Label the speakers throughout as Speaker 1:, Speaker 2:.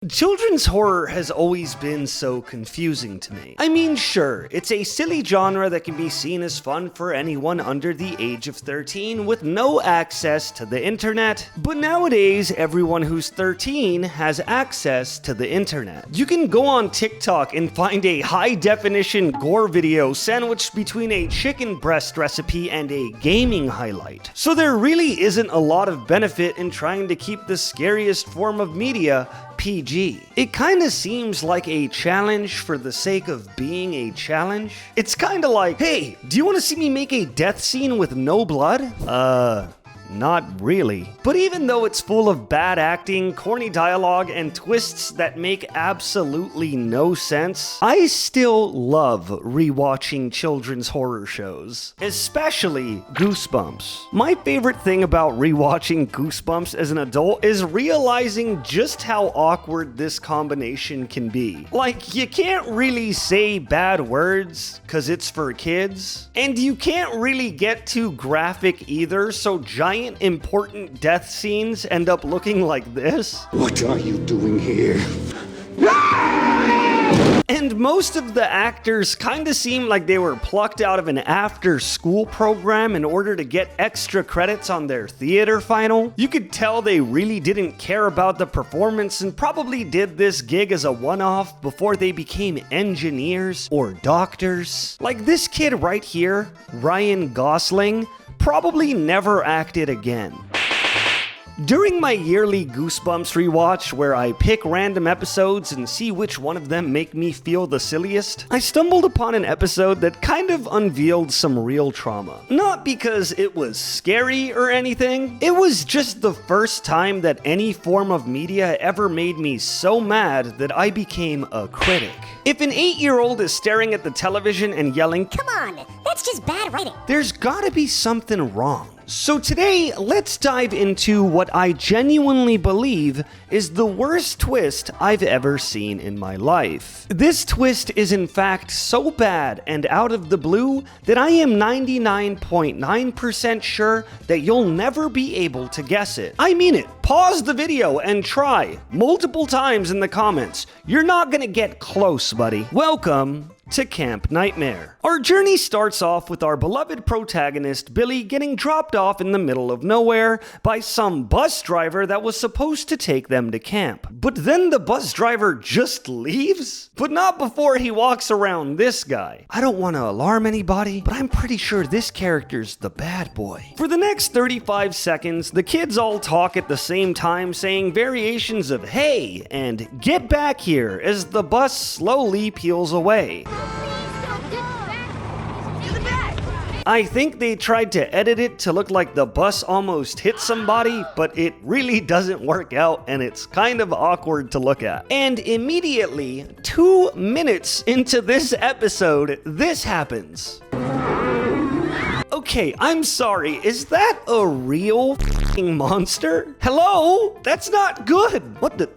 Speaker 1: Children's horror has always been so confusing to me. I mean, sure, it's a silly genre that can be seen as fun for anyone under the age of 13 with no access to the internet, but nowadays everyone who's 13 has access to the internet. You can go on TikTok and find a high-definition gore video sandwiched between a chicken breast recipe and a gaming highlight. So there really isn't a lot of benefit in trying to keep the scariest form of media PG. It kinda seems like a challenge for the sake of being a challenge. It's kinda like, hey, do you wanna see me make a death scene with no blood? Not really. But even though it's full of bad acting, corny dialogue, and twists that make absolutely no sense, I still love rewatching children's horror shows, especially Goosebumps. My favorite thing about rewatching Goosebumps as an adult is realizing just how awkward this combination can be. Like, you can't really say bad words, cause it's for kids, and you can't really get too graphic either, so giant important death scenes end up looking like this.
Speaker 2: What are you doing here?
Speaker 1: And most of the actors kinda seem like they were plucked out of an after-school program in order to get extra credits on their theater final. You could tell they really didn't care about the performance and probably did this gig as a one-off before they became engineers or doctors. Like this kid right here, Ryan Gosling, probably never acted again. During my yearly Goosebumps rewatch, where I pick random episodes and see which one of them make me feel the silliest, I stumbled upon an episode that kind of unveiled some real trauma. Not because it was scary or anything, it was just the first time that any form of media ever made me so mad that I became a critic. If an 8-year-old is staring at the television and yelling,
Speaker 3: "Come on, that's just bad writing,"
Speaker 1: there's gotta be something wrong. So today, let's dive into what I genuinely believe is the worst twist I've ever seen in my life. This twist is in fact so bad and out of the blue that I am 99.9% sure that you'll never be able to guess it. I mean it. Pause the video and try multiple times in the comments. You're not gonna get close, buddy. Welcome to Camp Nightmare. Our journey starts off with our beloved protagonist Billy getting dropped off in the middle of nowhere by some bus driver that was supposed to take them to camp. But then the bus driver just leaves? But not before he walks around this guy. I don't want to alarm anybody, but I'm pretty sure this character's the bad boy. For the next 35 seconds, the kids all talk at the same time, saying variations of "hey" and "get back here" as the bus slowly peels away. I think they tried to edit it to look like the bus almost hit somebody, but it really doesn't work out and it's kind of awkward to look at. And immediately, 2 minutes into this episode, this happens. Okay, I'm sorry, is that a real f***ing monster? Hello? That's not good. What the?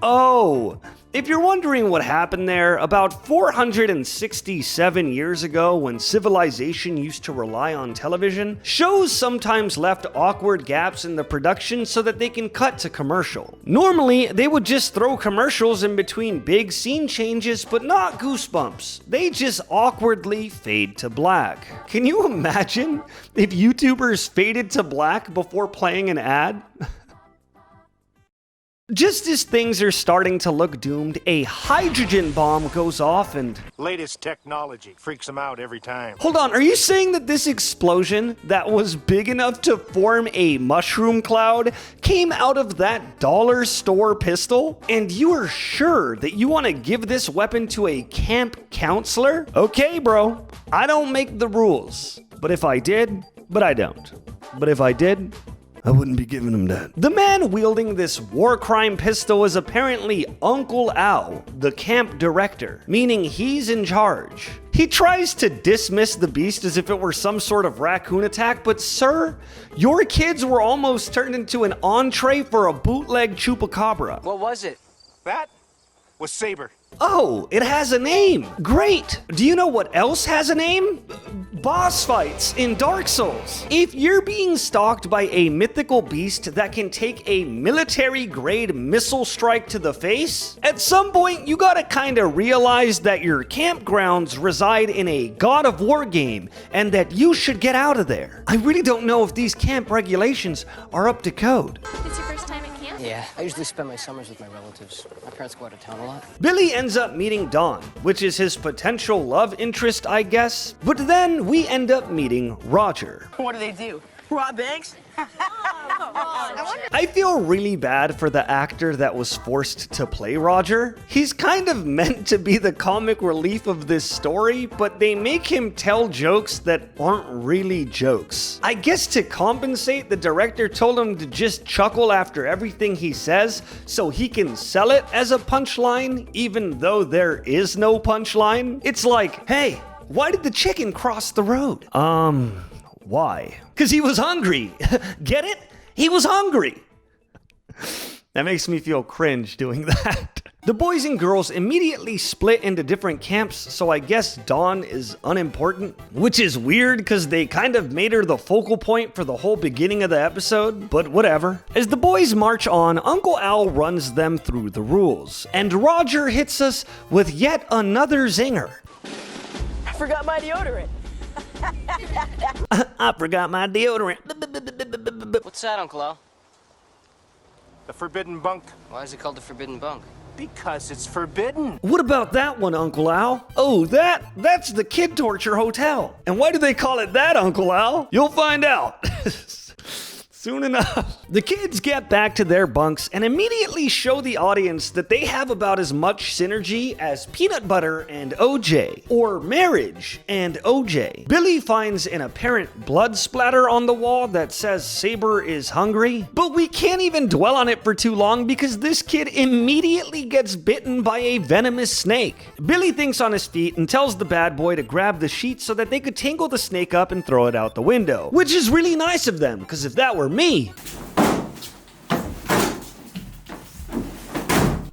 Speaker 1: Oh. If you're wondering what happened there, about 467 years ago when civilization used to rely on television, shows sometimes left awkward gaps in the production so that they can cut to commercial. Normally, they would just throw commercials in between big scene changes, but not Goosebumps. They just awkwardly fade to black. Can you imagine if YouTubers faded to black before playing an ad? Just as things are starting to look doomed, a hydrogen bomb goes off and...
Speaker 4: Latest technology freaks them out every time.
Speaker 1: Hold on, are you saying that this explosion that was big enough to form a mushroom cloud came out of that dollar store pistol? And you are sure that you want to give this weapon to a camp counselor? Okay, bro, I don't make the rules. But if I did, but I don't. But if I did, I wouldn't be giving him that. The man wielding this war crime pistol is apparently Uncle Al, the camp director, meaning he's in charge. He tries to dismiss the beast as if it were some sort of raccoon attack, but sir, your kids were almost turned into an entree for a bootleg chupacabra.
Speaker 5: What was it?
Speaker 4: That was Saber.
Speaker 1: Oh, it has a name. Great. Do you know what else has a name? Boss fights in Dark Souls. If you're being stalked by a mythical beast that can take a military-grade missile strike to the face, at some point you gotta kinda realize that your campgrounds reside in a God of War game and that you should get out of there. I really don't know if these camp regulations are up to code.
Speaker 5: It's your first time at camp?
Speaker 6: Yeah, I usually spend my summers with my relatives. My parents go out of town a lot.
Speaker 1: Billy ends up meeting Dawn, which is his potential love interest, I guess. But then we end up meeting Roger.
Speaker 7: What do they do? Rob banks?
Speaker 1: I feel really bad for the actor that was forced to play Roger. He's kind of meant to be the comic relief of this story, but they make him tell jokes that aren't really jokes. I guess to compensate, the director told him to just chuckle after everything he says so he can sell it as a punchline, even though there is no punchline. It's like, hey, why did the chicken cross the road? Why? Because he was hungry. Get it? He was hungry. That makes me feel cringe doing that. The boys and girls immediately split into different camps, so I guess Dawn is unimportant. Which is weird because they kind of made her the focal point for the whole beginning of the episode, but whatever. As the boys march on, Uncle Al runs them through the rules, and Roger hits us with yet another zinger.
Speaker 7: I forgot my deodorant.
Speaker 1: I forgot my deodorant.
Speaker 6: What's that, Uncle Al?
Speaker 4: The forbidden bunk.
Speaker 6: Why is it called the Forbidden Bunk?
Speaker 4: Because it's forbidden.
Speaker 1: What about that one, Uncle Al? Oh, that's the Kid Torture Hotel. And why do they call it that, Uncle Al? You'll find out. Soon enough. The kids get back to their bunks and immediately show the audience that they have about as much synergy as peanut butter and OJ, or marriage and OJ. Billy finds an apparent blood splatter on the wall that says Saber is hungry, but we can't even dwell on it for too long because this kid immediately gets bitten by a venomous snake. Billy thinks on his feet and tells the bad boy to grab the sheet so that they could tangle the snake up and throw it out the window, which is really nice of them, because if that were me.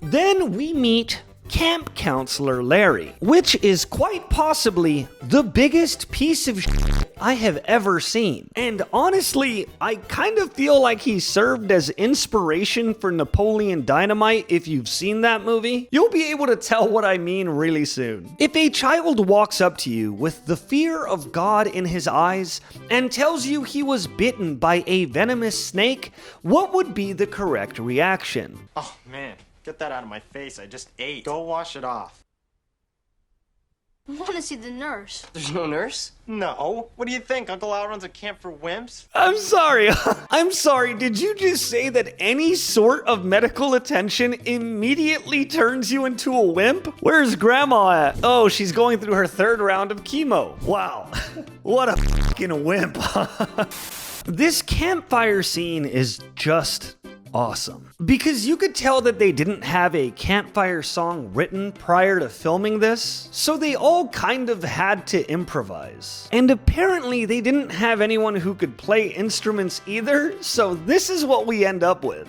Speaker 1: Then we meet Camp Counselor Larry, which is quite possibly the biggest piece of shit I have ever seen. And honestly, I kind of feel like he served as inspiration for Napoleon Dynamite. If you've seen that movie, you'll be able to tell what I mean really soon. If a child walks up to you with the fear of God in his eyes and tells you he was bitten by a venomous snake, what would be the correct reaction?
Speaker 8: Oh man, get that out of my face. I just ate. Go wash it off.
Speaker 5: I want to see the nurse.
Speaker 6: There's no nurse?
Speaker 8: No. What do you think? Uncle Al runs a camp for wimps?
Speaker 1: I'm sorry. I'm sorry. Did you just say that any sort of medical attention immediately turns you into a wimp? Where's Grandma at? Oh, she's going through her third round of chemo. Wow. What a fucking wimp. This campfire scene is just awesome. Because you could tell that they didn't have a campfire song written prior to filming this, so they all kind of had to improvise. And apparently they didn't have anyone who could play instruments either, so this is what we end up with.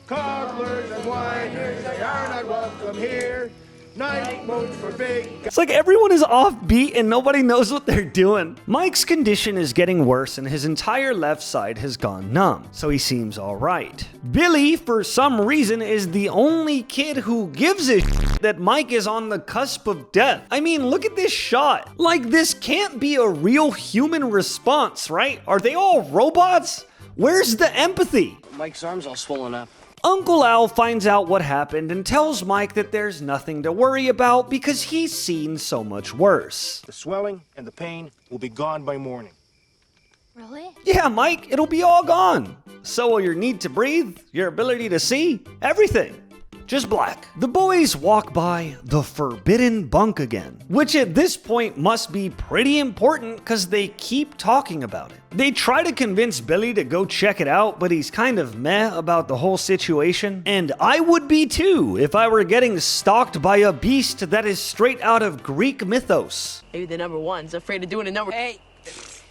Speaker 2: Cobblers and whiners, they are not welcome here. Night modes for big.
Speaker 1: It's like everyone is off beat and nobody knows what they're doing. Mike's condition is getting worse and his entire left side has gone numb, so he seems alright. Billy, for some reason, is the only kid who gives a shit that Mike is on the cusp of death. I mean, look at this shot. Like, this can't be a real human response, right? Are they all robots? Where's the empathy?
Speaker 6: Mike's arm's all swollen up.
Speaker 1: Uncle Al finds out what happened and tells Mike that there's nothing to worry about because he's seen so much worse.
Speaker 4: The swelling and the pain will be gone by morning.
Speaker 5: Really?
Speaker 1: Yeah, Mike, it'll be all gone. So will your need to breathe, your ability to see, everything. Just black. The boys walk by the Forbidden Bunk again, which at this point must be pretty important because they keep talking about it. They try to convince Billy to go check it out, but he's kind of meh about the whole situation. And I would be too if I were getting stalked by a beast that is straight out of Greek mythos.
Speaker 7: Maybe the number one's afraid of doing a number. Hey,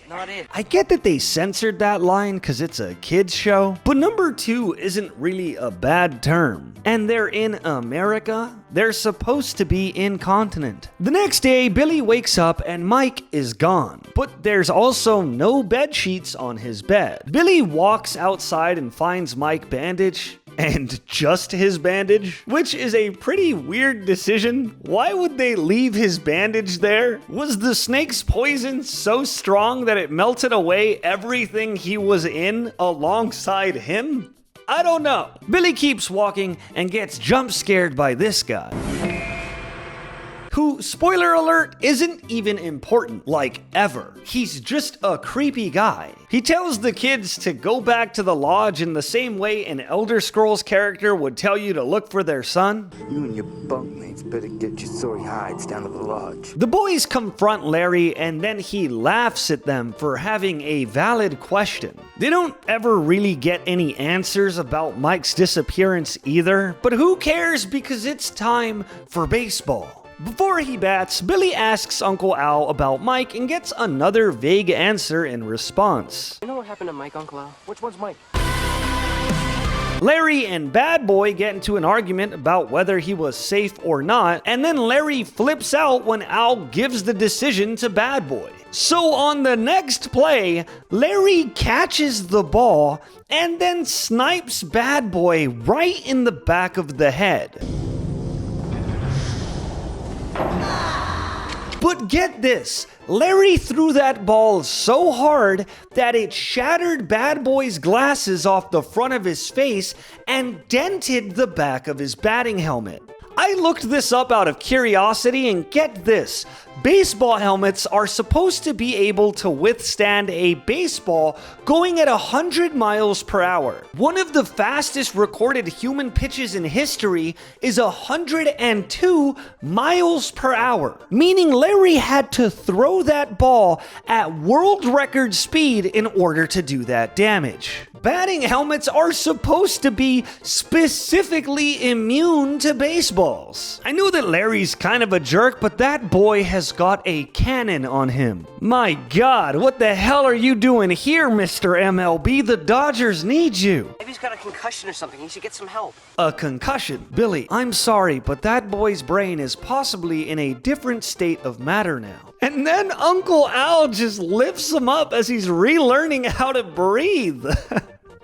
Speaker 6: not it.
Speaker 1: I get that they censored that line because it's a kid's show, but number 2 isn't really a bad term. And they're in America. They're supposed to be incontinent. The next day, Billy wakes up and Mike is gone, but there's also no bed sheets on his bed. Billy walks outside and finds Mike bandaged. And just his bandage, which is a pretty weird decision. Why would they leave his bandage there? Was the snake's poison so strong that it melted away everything he was in alongside him? I don't know. Billy keeps walking and gets jump scared by this guy, who, spoiler alert, isn't even important, like ever. He's just a creepy guy. He tells the kids to go back to the lodge in the same way an Elder Scrolls character would tell you to look for their son.
Speaker 9: You and your bunkmates better get your sorry hides down to the lodge.
Speaker 1: The boys confront Larry and then he laughs at them for having a valid question. They don't ever really get any answers about Mike's disappearance either, but who cares because it's time for baseball. Before he bats, Billy asks Uncle Al about Mike and gets another vague answer in response.
Speaker 6: You know what happened to Mike, Uncle Al?
Speaker 4: Which one's Mike?
Speaker 1: Larry and Bad Boy get into an argument about whether he was safe or not, and then Larry flips out when Al gives the decision to Bad Boy. So on the next play, Larry catches the ball and then snipes Bad Boy right in the back of the head. But get this, Larry threw that ball so hard that it shattered Bad Boy's glasses off the front of his face and dented the back of his batting helmet. I looked this up out of curiosity and get this, baseball helmets are supposed to be able to withstand a baseball going at 100 miles per hour. One of the fastest recorded human pitches in history is 102 miles per hour, meaning Larry had to throw that ball at world record speed in order to do that damage. Batting helmets are supposed to be specifically immune to baseballs. I know that Larry's kind of a jerk, but that boy has got a cannon on him. My God, what the hell are you doing here, Mr. MLB? The Dodgers need you.
Speaker 6: Maybe he's got a concussion or something. He should get some help.
Speaker 1: A concussion? Billy, I'm sorry, but that boy's brain is possibly in a different state of matter now. And then Uncle Al just lifts him up as he's relearning how to breathe.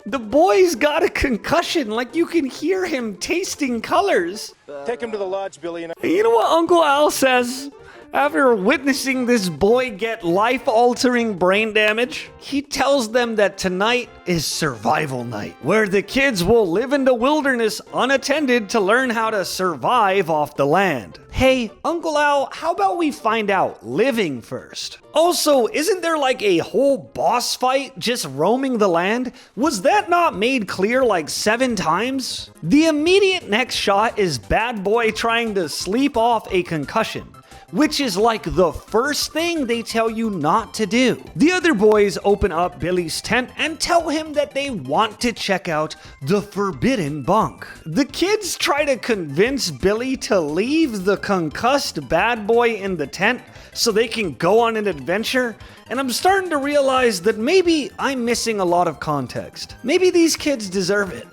Speaker 1: The boy's got a concussion, like you can hear him tasting colors.
Speaker 4: Take him to the lodge, Billy. And
Speaker 1: You know what Uncle Al says? After witnessing this boy get life-altering brain damage, he tells them that tonight is survival night, where the kids will live in the wilderness unattended to learn how to survive off the land. Hey, Uncle Al, how about we find out living first? Also, isn't there like a whole boss fight just roaming the land? Was that not made clear like 7 times? The immediate next shot is Bad Boy trying to sleep off a concussion, which is like the first thing they tell you not to do. The other boys open up Billy's tent and tell him that they want to check out the forbidden bunk. The kids try to convince Billy to leave the concussed Bad Boy in the tent so they can go on an adventure, and I'm starting to realize that maybe I'm missing a lot of context. Maybe these kids deserve it.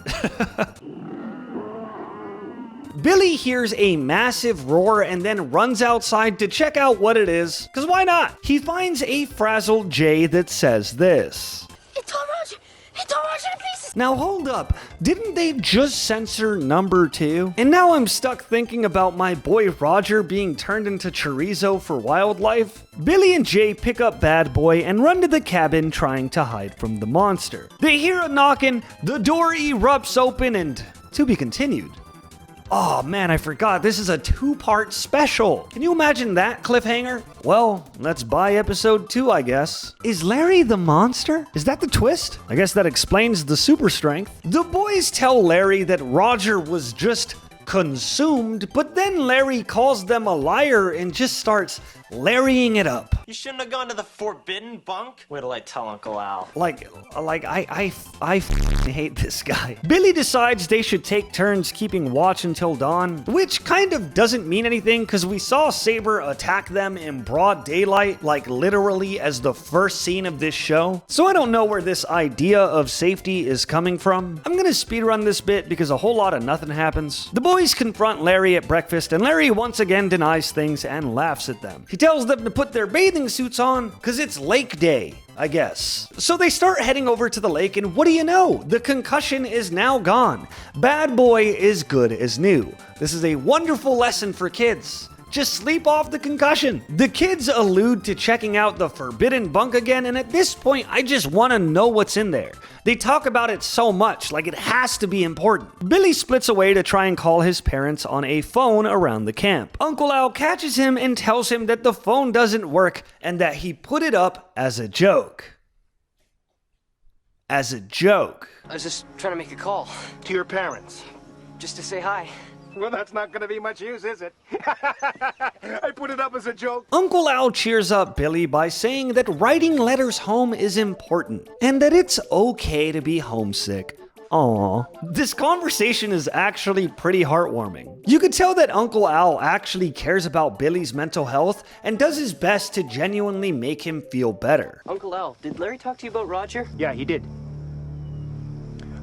Speaker 1: Billy hears a massive roar and then runs outside to check out what it is, because why not? He finds a frazzled Jay that says this.
Speaker 3: It tore Roger! It tore Roger to pieces!
Speaker 1: Now hold up, didn't they just censor number 2? And now I'm stuck thinking about my boy Roger being turned into chorizo for wildlife. Billy and Jay pick up Bad Boy and run to the cabin trying to hide from the monster. They hear a knocking, the door erupts open, and to be continued. Oh man, I forgot, this is a 2-part special. Can you imagine that cliffhanger? Well, let's buy episode 2, I guess. Is Larry the monster? Is that the twist? I guess that explains the super strength. The boys tell Larry that Roger was just consumed, but then Larry calls them a liar and just starts Larrying it up.
Speaker 8: You shouldn't have gone to the forbidden bunk. Wait till I tell Uncle Al.
Speaker 1: I f***ing hate this guy. Billy decides they should take turns keeping watch until dawn, which kind of doesn't mean anything because we saw Saber attack them in broad daylight, like literally as the first scene of this show. So I don't know where this idea of safety is coming from. I'm gonna speedrun this bit because a whole lot of nothing happens. The boys confront Larry at breakfast and Larry once again denies things and laughs at them. He tells them to put their bathing suits on because it's lake day, I guess. So they start heading over to the lake and what do you know? The concussion is now gone. Bad boy is good as new. This is a wonderful lesson for kids. Just sleep off the concussion. The kids allude to checking out the forbidden bunk again, and at this point, I just want to know what's in there. They talk about it so much, like it has to be important. Billy splits away to try and call his parents on a phone around the camp. Uncle Al catches him and tells him that the phone doesn't work and that he put it up as a joke. As a joke.
Speaker 6: I was just trying to make a call.
Speaker 4: To your parents.
Speaker 6: Just to say hi.
Speaker 4: Well, that's not going to be much use, is it? I put it up as a joke.
Speaker 1: Uncle Al cheers up Billy by saying that writing letters home is important and that it's okay to be homesick. Aww. This conversation is actually pretty heartwarming. You could tell that Uncle Al actually cares about Billy's mental health and does his best to genuinely make him feel better.
Speaker 6: Uncle Al, did Larry talk to you about Roger?
Speaker 4: Yeah, he did.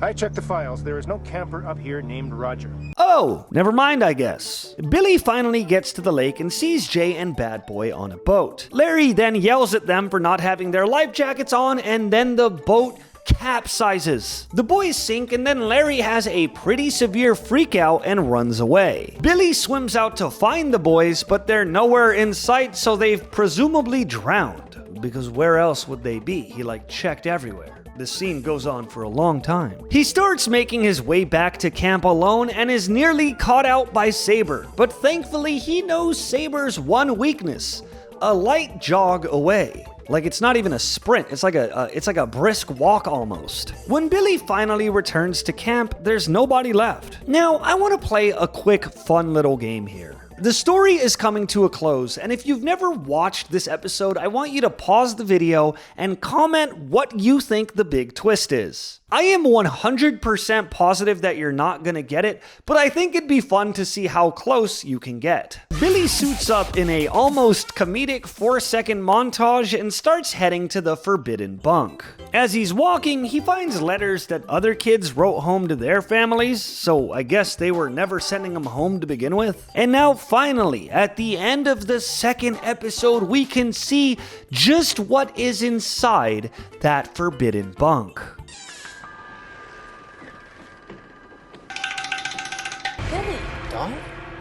Speaker 4: I checked the files. There is no camper up here named Roger.
Speaker 1: Oh, never mind, I guess. Billy finally gets to the lake and sees Jay and Bad Boy on a boat. Larry then yells at them for not having their life jackets on, and then the boat capsizes. The boys sink, and then Larry has a pretty severe freakout and runs away. Billy swims out to find the boys, but they're nowhere in sight, so they've presumably drowned. Because where else would they be? He checked everywhere. This scene goes on for a long time. He starts making his way back to camp alone and is nearly caught out by Saber, but thankfully he knows Saber's one weakness: a light jog away. Like it's not even a sprint, it's like a brisk walk almost. When Billy finally returns to camp, there's nobody left. Now, I want to play a quick fun little game here. The story is coming to a close, and if you've never watched this episode, I want you to pause the video and comment what you think the big twist is. I am 100% positive that you're not gonna get it, but I think it'd be fun to see how close you can get. Billy suits up in a almost comedic 4-second montage and starts heading to the forbidden bunk. As he's walking, he finds letters that other kids wrote home to their families, so I guess they were never sending them home to begin with. And now finally, at the end of the second episode, we can see just what is inside that forbidden bunk.
Speaker 6: Dawn?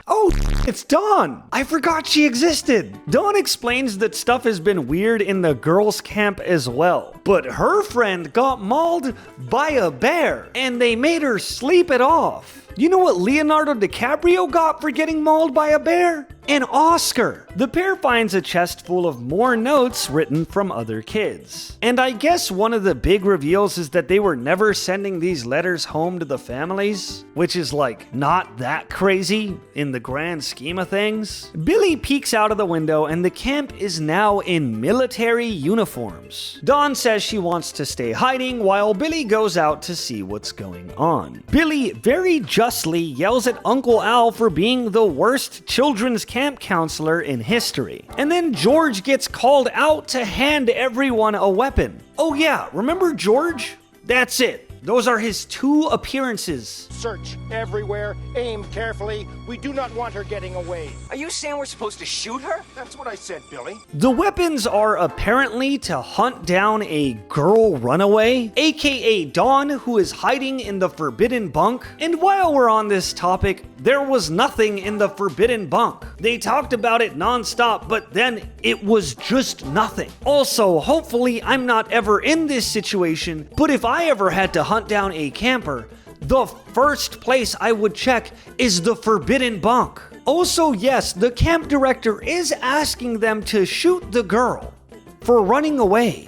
Speaker 1: Oh, it's Dawn! I forgot she existed! Dawn explains that stuff has been weird in the girls' camp as well. But her friend got mauled by a bear, and they made her sleep it off. You know what Leonardo DiCaprio got for getting mauled by a bear? An Oscar! The pair finds a chest full of more notes written from other kids. And I guess one of the big reveals is that they were never sending these letters home to the families, which is not that crazy in the grand scheme of things. Billy peeks out of the window and the camp is now in military uniforms. Dawn says she wants to stay hiding while Billy goes out to see what's going on. Billy very justly yells at Uncle Al for being the worst children's camp counselor in history. And then George gets called out to hand everyone a weapon. Oh yeah, remember George? That's it. Those are his 2 appearances.
Speaker 4: Search everywhere. Aim carefully. We do not want her getting away.
Speaker 6: Are you saying we're supposed to shoot her?
Speaker 4: That's what I said, Billy.
Speaker 1: The weapons are apparently to hunt down a girl runaway, aka Dawn, who is hiding in the forbidden bunk. And while we're on this topic, there was nothing in the forbidden bunk. They talked about it nonstop, but then it was just nothing. Also, hopefully I'm not ever in this situation, but if I ever had to hunt down a camper, the first place I would check is the forbidden bunk. Also, yes, the camp director is asking them to shoot the girl for running away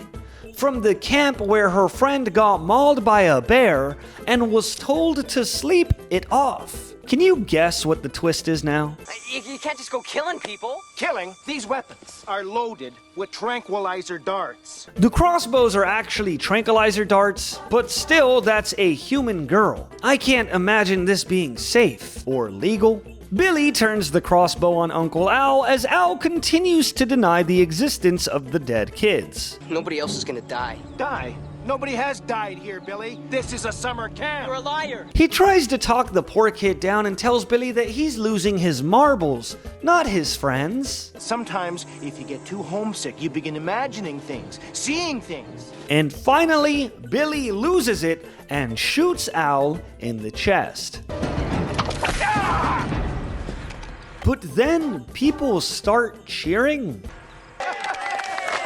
Speaker 1: from the camp where her friend got mauled by a bear and was told to sleep it off. Can you guess what the twist is now?
Speaker 6: You can't just go killing people.
Speaker 4: Killing? These weapons are loaded with tranquilizer darts.
Speaker 1: The crossbows are actually tranquilizer darts, but still, that's a human girl. I can't imagine this being safe or legal. Billy turns the crossbow on Uncle Al as Al continues to deny the existence of the dead kids.
Speaker 6: Nobody else is gonna die.
Speaker 4: Die? Nobody has died here, Billy. This is a summer camp.
Speaker 6: You're a liar.
Speaker 1: He tries to talk the poor kid down and tells Billy that he's losing his marbles, not his friends.
Speaker 4: Sometimes, if you get too homesick, you begin imagining things, seeing things.
Speaker 1: And finally, Billy loses it and shoots Al in the chest. But then people start cheering.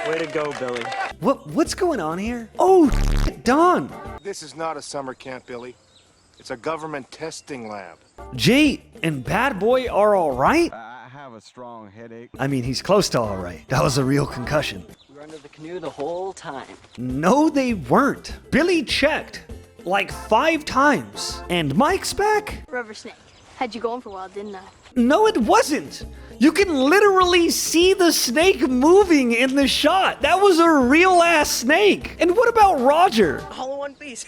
Speaker 8: Way to go, Billy.
Speaker 1: What's going on here? Oh, Don.
Speaker 4: This is not a summer camp, Billy. It's a government testing lab.
Speaker 1: Jay and Bad Boy are all right?
Speaker 10: I have a strong headache.
Speaker 1: I mean, he's close to all right. That was a real concussion.
Speaker 6: We were under the canoe the whole time.
Speaker 1: No, they weren't. Billy checked like 5 times. And Mike's back?
Speaker 5: Rubber snake. Had you going for a while, didn't I?
Speaker 1: No, it wasn't. You can literally see the snake moving in the shot. That was a real-ass snake. And what about Roger?
Speaker 7: All in one piece.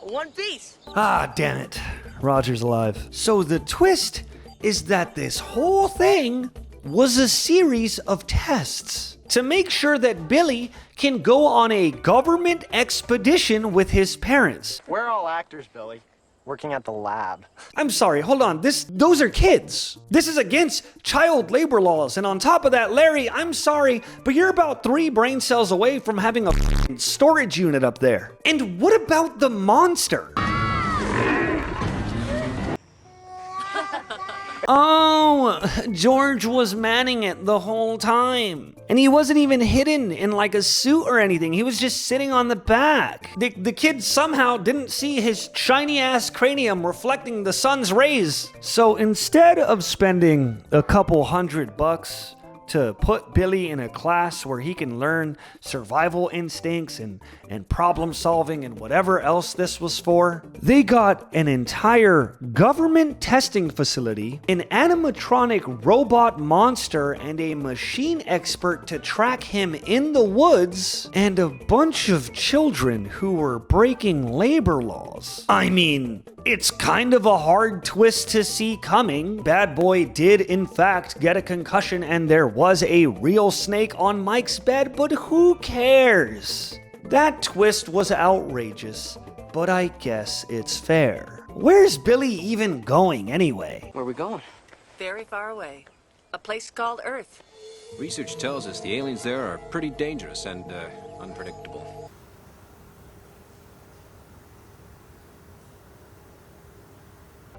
Speaker 7: One piece.
Speaker 1: Ah, damn it. Roger's alive. So the twist is that this whole thing was a series of tests to make sure that Billy can go on a government expedition with his parents.
Speaker 8: We're all actors, Billy. Working at the lab.
Speaker 1: I'm sorry, hold on. Those are kids. This is against child labor laws. And on top of that, Larry, I'm sorry, but you're about 3 brain cells away from having a storage unit up there. And what about the monster? Oh, George was manning it the whole time. And he wasn't even hidden in like a suit or anything. He was just sitting on the back. The kid somehow didn't see his shiny ass cranium reflecting the sun's rays. So instead of spending a couple $100 to put Billy in a class where he can learn survival instincts and problem solving and whatever else this was for, they got an entire government testing facility, an animatronic robot monster, and a machine expert to track him in the woods, and a bunch of children who were breaking labor laws. I mean, it's kind of a hard twist to see coming. Bad Boy did in fact get a concussion and there was a real snake on Mike's bed, but who cares? That twist was outrageous, but I guess it's fair. Where's Billy even going anyway?
Speaker 6: Where are we going?
Speaker 7: Very far away. A place called Earth.
Speaker 11: Research tells us the aliens there are pretty dangerous and unpredictable.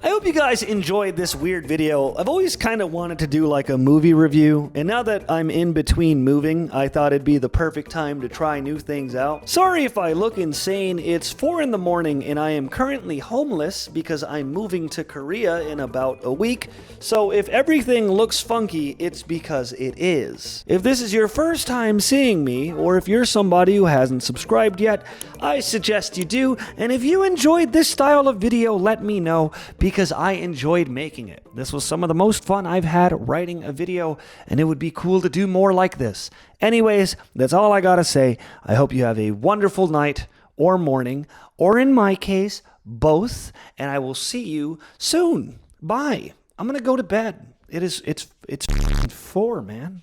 Speaker 1: I hope you guys enjoyed this weird video. I've always kind of wanted to do like a movie review, and now that I'm in between moving, I thought it'd be the perfect time to try new things out. Sorry if I look insane. It's 4 in the morning and I am currently homeless because I'm moving to Korea in about a week. So if everything looks funky, it's because it is. If this is your first time seeing me, or if you're somebody who hasn't subscribed yet, I suggest you do. And if you enjoyed this style of video, let me know, because I enjoyed making it. This was some of the most fun I've had writing a video, and it would be cool to do more like this. Anyways, that's all I gotta say. I hope you have a wonderful night or morning, or in my case, both, and I will see you soon. Bye. I'm gonna go to bed. It's 4, man.